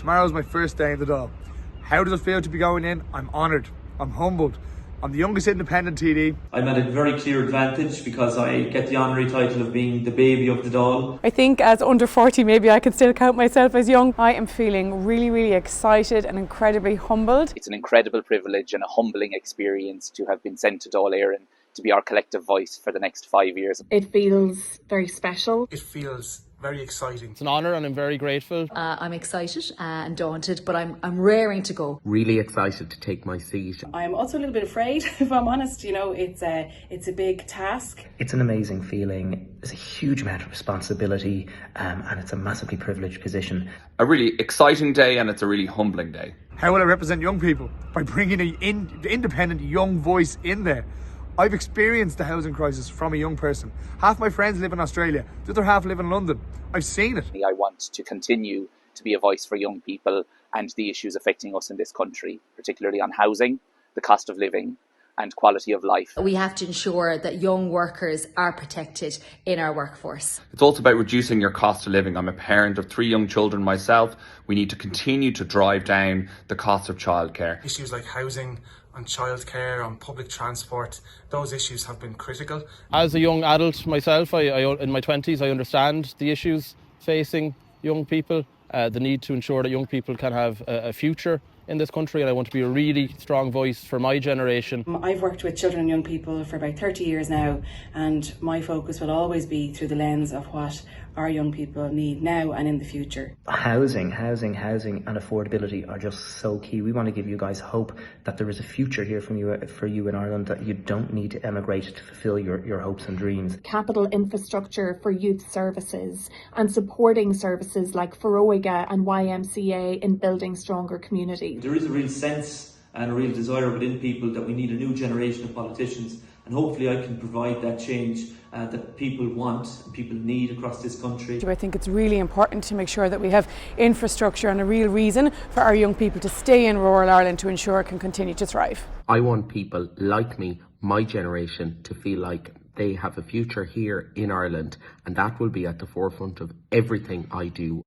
Tomorrow is my first day in the Dáil. How does it feel to be going in? I'm honoured. I'm humbled. I'm the youngest independent TD. I'm at a very clear advantage because I get the honorary title of being the baby of the Dáil. I think as under 40 maybe I can still count myself as young. I am feeling really excited and incredibly humbled. It's an incredible privilege and a humbling experience to have been sent to Dáil and to be our collective voice for the next 5 years. It feels very special. It feels very exciting. It's an honour and I'm very grateful. I'm excited and daunted, but I'm raring to go. Really excited to take my seat. I'm also a little bit afraid, if I'm honest. You know, it's a big task. It's an amazing feeling. There's a huge amount of responsibility, and it's a massively privileged position. A really exciting day, and it's a really humbling day. How will I represent young people? By bringing the independent young voice in there. I've experienced the housing crisis from a young person. Half my friends live in Australia, the other half live in London. I've seen it. I want to continue to be a voice for young people and the issues affecting us in this country, particularly on housing, the cost of living and quality of life. We have to ensure that young workers are protected in our workforce. It's also about reducing your cost of living. I'm a parent of 3 young children myself. We need to continue to drive down the cost of childcare. Issues like housing, on childcare, on public transport, those issues have been critical. As a young adult myself, I in my 20s, I understand the issues facing young people, the need to ensure that young people can have a future in this country, and I want to be a really strong voice for my generation. I've worked with children and young people for about 30 years now, and my focus will always be through the lens of what our young people need now and in the future. Housing and affordability are just so key. We want to give you guys hope that there is a future here for you in Ireland, that you don't need to emigrate to fulfil your hopes and dreams. Capital infrastructure for youth services and supporting services like Feroiga and YMCA in building stronger communities. There is a real sense and a real desire within people that we need a new generation of politicians, and hopefully I can provide that change that people want and people need across this country. I think it's really important to make sure that we have infrastructure and a real reason for our young people to stay in rural Ireland to ensure it can continue to thrive. I want people like me, my generation, to feel like they have a future here in Ireland, and that will be at the forefront of everything I do.